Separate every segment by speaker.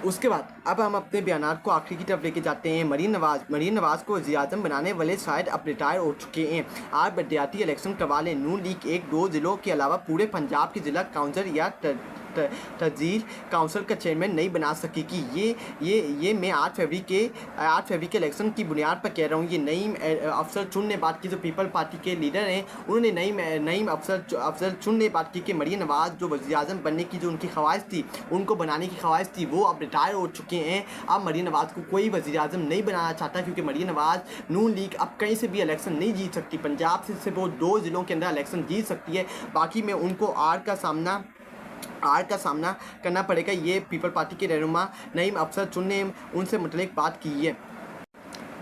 Speaker 1: उसके बाद अब हम अपने बयानात को आखिरी की तरफ लेके जाते हैं। मरीन नवाज को वज़ीर-ए-आज़म बनाने वाले शायद अब रिटायर हो चुके हैं। आप बलदियाती इलेक्शन करवा लें। नून लीग 1-2 ज़िलों के अलावा पूरे पंजाब के ज़िला काउंसिल या तहसील काउंसिल का चेयरमैन नहीं बना सकेगी। ये मैं 8 फरवरी के इलेक्शन की बुनियाद पर कह रहा हूँ। ये नईम अफसर चुनने बात की, जो पीपल पार्टी के लीडर हैं उन्होंने नईम अफसर चुनने बात की कि मरीन नवाज जो वज़ीर-ए-आज़म बनने की जो उनकी ख्वाहिश थी, उनको बनाने की ख्वाहिश थी, वो अब रिटायर हो चुके हैं। अब मरीन नवाज को कोई वज़ीर-ए-आज़म नहीं बनाना चाहता, क्योंकि मरीन नवाज नून लीग अब कहीं से भी इलेक्शन नहीं जीत सकती। पंजाब से सिर्फ वो 2 ज़िलों के अंदर इलेक्शन जीत सकती है। बाकी में उनको आर का सामना करना पड़ेगा। ये पीपल पार्टी के रहनुमा नईम अफसर चुनने उनसे मुतल्लिक बात की है।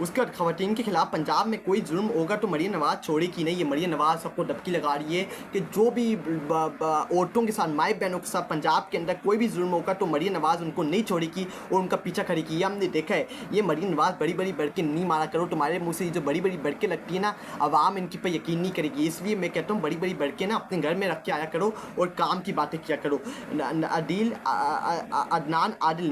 Speaker 1: उसके बाद ख़वातीन के खिलाफ पंजाब में कोई जुल्म होगा तो मरीन नवाज छोड़ेगी नहीं। ये मरीन नवाज सबको डबकी लगा रही है कि जो भी औरतों के साथ, माई बहनों के साथ पंजाब के अंदर कोई भी जुल्म होगा तो मरीन नवाज उनको नहीं छोड़ेगी और उनका पीछा करेगी। ये हमने देखा है। ये मरीन नवाज बड़ी बड़ी बढ़के नहीं मारा करो। तुम्हारे मुँह से ये जो बड़ी बड़ी बढ़के लगती है ना, आवाम इनकी पर यकीन नहीं करेगी। इसलिए मैं कहता हूँ बड़ी बड़ी बढ़के ना अपने घर में रख के आया करो और काम की बातें किया करो। अदनान आदिल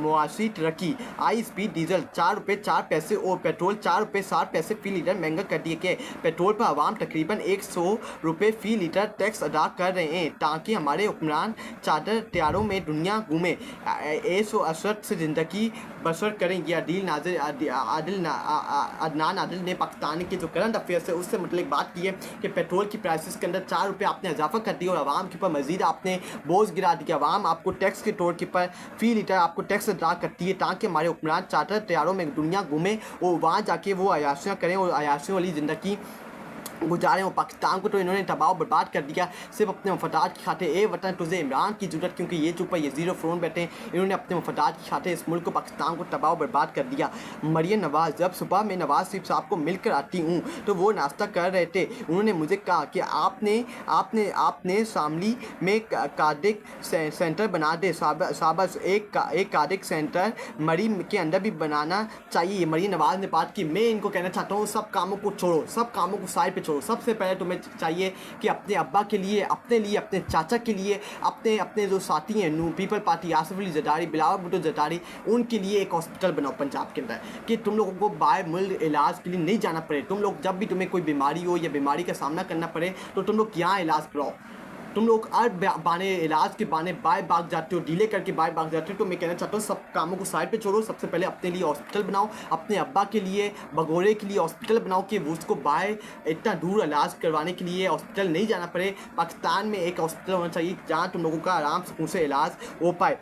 Speaker 1: मुआशी तरक्की हाई स्पीड डीजल 4 रुपये 4 पैसे और पेट्रोल 4 रुपये 60 पैसे फी लीटर महंगा कर दिए गए। पेट्रोल पर आवाम तकरीबन 100 रुपये फी लीटर टैक्स अदा कर रहे हैं ताकि हमारे हुक्मरान चादर त्यारों में दुनिया घूमे, ऐशो अशरत से ज़िंदगी बसर करें। ये अदनान आदिल ने पाकिस्तान के जो करंट अफेयर्स है उससे मतलब बात की है कि पेट्रोल की प्राइसेस के अंदर 4 रुपये आपने इजाफा कर दिया और आवाम के ऊपर मजीद आपने बोझ गिरा दिया। आवाम आपको टैक्स के तौर के ऊपर फी लीटर आपको टैक्स अदा करती है ताकि हमारे हुक्मरान चादर त्यारों में दुनिया घूमे और वहाँ जाके वो अयाशियाँ करें और अयाशियों वाली ज़िंदगी गुजारे हो। पाकिस्तान को तो इन्होंने तबाह बर्बाद कर दिया सिर्फ अपने मफादात की खातिर। ए वतन तुझे इमरान की जरूरत, क्योंकि ये चुप ये ज़ीरो फ्रोन बैठे हैं। इन्होंने अपने मफादात की खातिर इस मुल्क को, पाकिस्तान को तबाह बर्बाद कर दिया। मरियम नवाज़, जब सुबह मैं नवाज़ शरीफ साहब को मिलकर आती हूँ तो वो नाश्ता कर रहे थे। उन्होंने मुझे कहा कि आपने शामली में कार्डिक सेंटर बना दे। साबस एक कार्डिक सेंटर मरी के अंदर भी बनाना चाहिए। मरियम नवाज़ ने बात की। मैं इनको कहना चाहता हूँ सब कामों को छोड़ो, सब कामों को साइड पे छोड़ो। सबसे पहले तुम्हें चाहिए कि अपने अब्बा के लिए, अपने लिए, अपने चाचा के लिए, अपने जो साथी हैं नू पीपल पार्टी, आसिफ अली जरदारी, बिलावल भुट्टो जरदारी, उनके लिए एक हॉस्पिटल बनाओ पंजाब के अंदर कि तुम लोगों को बाहर मुल्क इलाज के लिए नहीं जाना पड़े। तुम लोग जब भी तुम्हें कोई बीमारी हो या बीमारी का सामना करना पड़े तो तुम लोग यहाँ इलाज कराओ। तुम लोग हर बहाने इलाज के बहाने बाहर भाग जाते हो, डिले करके बाहर भाग जाते हो। तो मैं कहना चाहता हूँ सब कामों को साइड पे छोड़ो। सबसे पहले अपने लिए हॉस्पिटल बनाओ, अपने अब्बा के लिए भगोड़े के लिए हॉस्पिटल बनाओ कि उसको बाहर इतना दूर इलाज करवाने के लिए हॉस्पिटल नहीं जाना पड़े। पाकिस्तान में एक हॉस्पिटल होना चाहिए जहाँ तुम लोगों का आराम सुकून से इलाज हो पाए।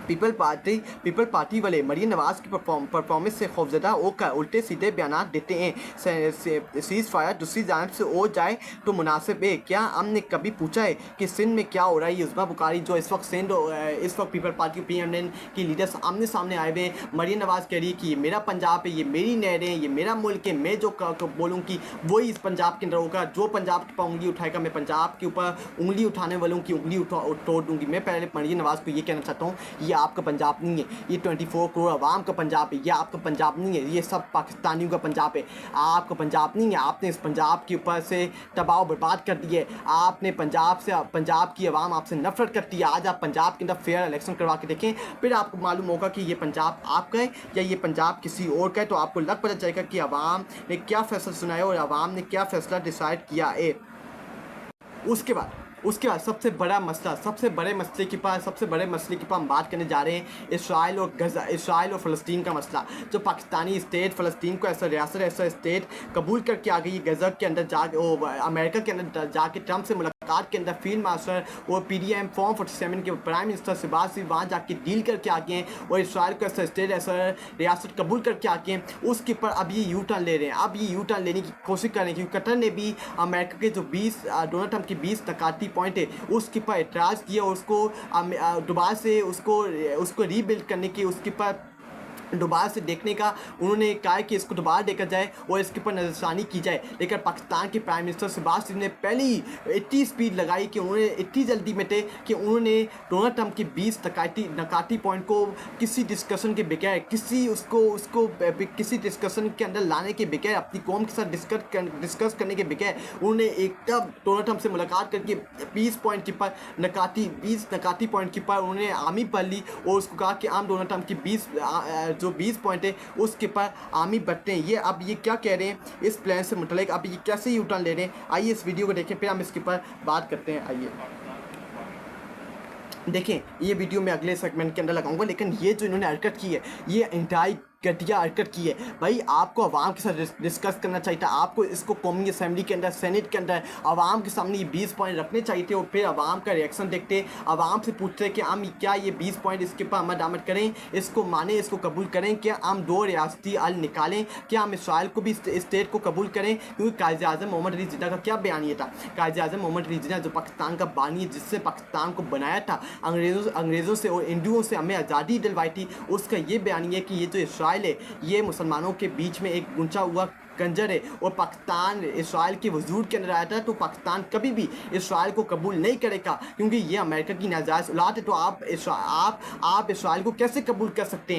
Speaker 1: पीपल पार्टी वाले मरीन नवाज़ की परफॉर्मेंस से खौफजदा होकर उल्टे सीधे बयान देते हैं। सीज़ फायर दूसरी जानब से हो जाए तो मुनासिब है। क्या हमने कभी पूछा है कि सिंध में क्या हो रहा है? युज़मा बुखारी जो इस वक्त पीपल पार्टी PMN की लीडर्स आमने सामने आए हुए हैं। मरीन नवाज़ कह रही है कि ये मेरा पंजाब है, ये मेरी नहरें हैं, ये मेरा मुल्क है, मैं जो बोलूँगी वही इस पंजाब के अंदर होगा। जो पंजाब के ऊपर उंगली उठाएगा मैं पंजाब के ऊपर उंगली उठाने वालों की उंगली तोड़ दूँगी। मैं पहले मरीन नवाज़ को ये कहना चाहता हूँ, ये आपका पंजाब नहीं है, ये 24 करोड़ आवाम का पंजाब है। ये आपका पंजाब नहीं है, ये सब पाकिस्तानियों का पंजाब है। आपका पंजाब नहीं है। आपने इस पंजाब के ऊपर से तबाह बर्बाद कर दी है। आपने पंजाब की आवाम आपसे नफरत करती है। आज आप पंजाब के अंदर फेयर इलेक्शन करवा के देखें, फिर आपको मालूम होगा कि ये पंजाब आपका है या ये पंजाब किसी और का है। तो आपको लग पता चलेगा कि आवाम ने क्या फैसला सुनाया और आवाम ने क्या फैसला डिसाइड किया है। उसके बाद सबसे बड़े मसले के पास हम बात करने जा रहे हैं इसराइल और फ़लस्तीन का मसला। जो पाकिस्तानी स्टेट फ़लस्तीन को ऐसा रियासत, ऐसा स्टेट कबूल करके आ गई। गज़ा के अंदर अमेरिका के अंदर जाके ट्रंप से मुलाकात के अंदर फील्ड मार्शल और PDM फॉर्म 47 के प्राइम मिनिस्टर शहबाज शरीफ वहाँ जाके डील करके आ गए हैं और इसराइल को ऐसा स्टेट, ऐसा रियासत कबूल करके आ गए हैं। उसके ऊपर अब ये यू टर्न ले रहे हैं। अब ये यू टर्न लेने की कोशिश कर रहे हैं क्योंकि कतर ने भी अमेरिका के जो डोनाल्ड ट्रंप की 20 नकाती पॉइंट है उसके ऊपर एतराज़ किया। उसको दोबारा से उसको रीबिल्ड करने की उसके ऊपर दोबारा से देखने का उन्होंने कहा कि इसको दोबारा देखा जाए और इसके ऊपर नजरसानी की जाए। लेकिन पाकिस्तान के प्राइम मिनिस्टर शहबाज शरीफ ने पहली इतनी स्पीड लगाई कि उन्होंने इतनी जल्दी में थे कि उन्होंने डोनाल्ड ट्रंप के 20 नकाती पॉइंट को किसी डिस्कशन के बगैर किसी डिस्कशन के अंदर लाने के बगैर अपनी कौम के साथ डिस्कस करने के बगैर उन्होंने एकदम डोनाल्ड ट्रंप से मुलाकात करके 20 पॉइंट के पर नकाती पॉइंट के पर उन्होंने आर्मी पढ़ ली और उसको कहा कि आम डोनाल्ड ट्रंप की 20 पॉइंट है उसके पर आर्मी बढ़ते हैं। अब ये क्या कह रहे हैं इस प्लान से मुतल्लिक, अब ये कैसे यू टर्न ले रहे हैं, आइए इस वीडियो को देखें फिर हम इसके ऊपर बात करते हैं। आइए देखें, ये वीडियो मैं अगले सेगमेंट के अंदर लगाऊंगा, लेकिन ये जो इन्होंने हरकत की है ये इंतहाई घटिया हरकत की है। भाई आपको आवाम के साथ डिस्कस करना चाहिए था, आपको इसको कौमी असम्बली के अंदर सेनेट के अंदर आवाम के सामने ये 20 पॉइंट रखने चाहिए थे और फिर आवाम का रिएक्शन देखते, आवाम से पूछते कि हम क्या ये 20 पॉइंट इसके ऊपर अमल दरामद करें, इसको माने, इसको कबूल करें, क्या हम 2 रियासती हल निकालें, क्या हम इसराइल को भी स्टेट को कबूल करें। क्योंकि कायद आज़म मोहम्मद अली जिन्ना का क्या बयानिया था, कायद आज़म मोहम्मद अली जिन्ना जो पाकिस्तान का बानी है, जिससे पाकिस्तान को बनाया था अंग्रेज़ों से और हिंदुओं से हमें आज़ादी दिलवाई थी, उसका ये बयानिया है कि ये जो इसराइल है ये मुसलमानों के बीच में एक गुंचा हुआ खंजर है और पाकिस्तान इसराइल के वजूद के अंदर आया था, तो पाकिस्तान कभी भी इसराइल को कबूल नहीं करेगा क्योंकि ये अमेरिका की नाजायज़ औलाद है। तो आप इसराइल को कैसे कबूल कर सकते हैं।